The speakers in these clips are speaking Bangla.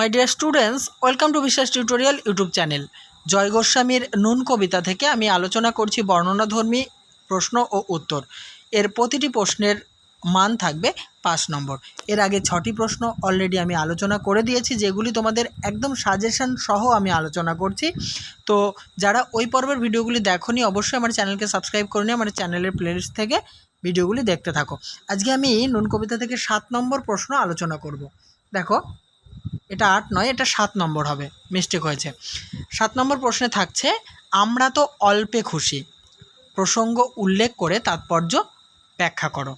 My dear students, welcome to বিশ্বাস টিউটোরিয়াল ইউটিউব চ্যানেল। জয় গোস্বামীর নুন কবিতা থেকে আমি আলোচনা করছি বর্ণনাধর্মী প্রশ্ন ও উত্তর। এর প্রতিটি প্রশ্নের মান থাকবে 5 নম্বর। এর আগে 6টি প্রশ্ন অলরেডি আমি আলোচনা করে দিয়েছি, যেগুলি তোমাদের একদম সাজেশন সহ আমি আলোচনা করছি। তো যারা ওই পর্বের ভিডিওগুলি দেখোনি, অবশ্যই আমার চ্যানেলকে সাবস্ক্রাইব করে নিয়ে আমার চ্যানেলের প্লেলিস্ট থেকে ভিডিওগুলি দেখতে থাকো। আজকে আমি নুন কবিতা থেকে 7 নম্বর প্রশ্ন আলোচনা করব। দেখো, এটা 8 নয়, এটা 7 নম্বর হবে, মিস্টেক হয়েছে। 7 নম্বর প্রশ্নে থাকছে, আমরা তো অল্পে খুশি, প্রসঙ্গ উল্লেখ করে তাৎপর্য ব্যাখ্যা করো।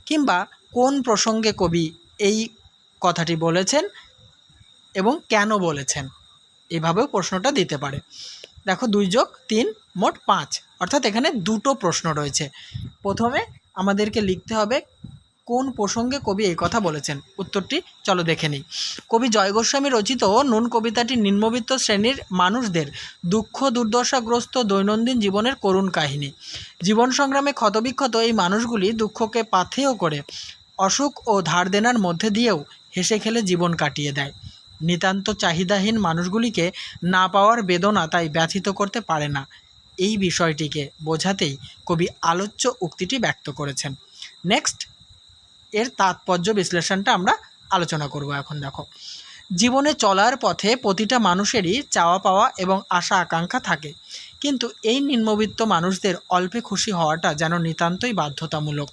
কিংবা কোন প্রসঙ্গে কবি এই কথাটি বলেছেন এবং কেন বলেছেন, এভাবেও প্রশ্নটা দিতে পারে। দেখো, 2 যোগ 3 মোট 5, অর্থাৎ এখানে দুটো প্রশ্ন রয়েছে। প্রথমে আমাদেরকে লিখতে হবে কোন প্রসঙ্গে কবি এই কথা বলেছেন। উত্তরটি চলো দেখে নিই। কবি জয় গোস্বামী রচিত নুন কবিতাটি নিম্নবিত্ত শ্রেণীর মানুষদের দুঃখ দুর্দশাগ্রস্ত দৈনন্দিন জীবনের করুণ কাহিনী। জীবন সংগ্রামে ক্ষতবিক্ষত এই মানুষগুলি দুঃখকে পাথেয় করে অসুখ ও ধার দেনার মধ্যে দিয়েও হেসে খেলে জীবন কাটিয়ে দেয়। নিতান্ত চাহিদাহীন মানুষগুলিকে না পাওয়ার বেদনা তাই ব্যথিত করতে পারে না। এই বিষয়টিকে বোঝাতেই কবি আলোচ্য উক্তিটি ব্যক্ত করেছেন। নেক্সট, এর তাৎপর্য বিশ্লেষণটা আমরা আলোচনা করব। এখন দেখো, জীবনে চলার পথে প্রতিটা মানুষেরই চাওয়া পাওয়া এবং আশা আকাঙ্ক্ষা থাকে, কিন্তু এই নিম্নবিত্ত মানুষদের অল্পে খুশি হওয়াটা যেন নিতান্তই বাধ্যতামূলক।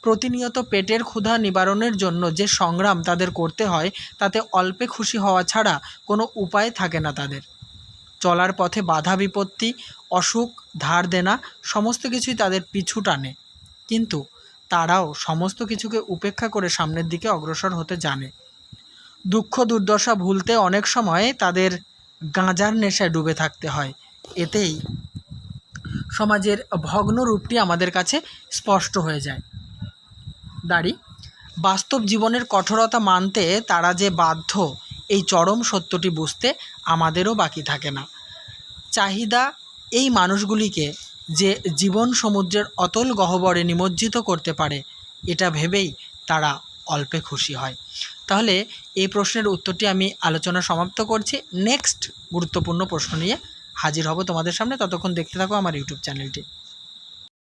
প্রতিনিয়ত পেটের ক্ষুধা নিবারণের জন্য যে সংগ্রাম তাদের করতে হয়, তাতে অল্পে খুশি হওয়া ছাড়া কোনো উপায় থাকে না তাদের। চলার পথে বাধা বিপত্তি, অসুখ, ধার দেনা সমস্ত কিছুই তাদের পিছু টানে, কিন্তু তারাও সমস্ত কিছুকে উপেক্ষা করে সামনের দিকে অগ্রসর হতে জানে। দুঃখ দুর্দশা ভুলতে অনেক সময় তাদের গাঁজার নেশায় ডুবে থাকতে হয়। এতেই সমাজের ভগ্ন রূপটি আমাদের কাছে স্পষ্ট হয়ে যায়। বাস্তব জীবনের কঠোরতা মানতে তারা যে বাধ্য, এই চরম সত্যটি বুঝতে আমাদেরও বাকি থাকে না। চাহিদা এই মানুষগুলিকে যে জীবন সমুদ্রের অতল গহ্বরে নিমজ্জিত করতে পারে, এটা ভেবেই তারা অল্পে খুশি হয়। তাহলে এই প্রশ্নের উত্তরটি আমি আলোচনা সমাপ্ত করছি। নেক্সট গুরুত্বপূর্ণ প্রশ্ন নিয়ে হাজির হব তোমাদের সামনে। ততক্ষণ দেখতে থাকো আমার ইউটিউব চ্যানেলটি।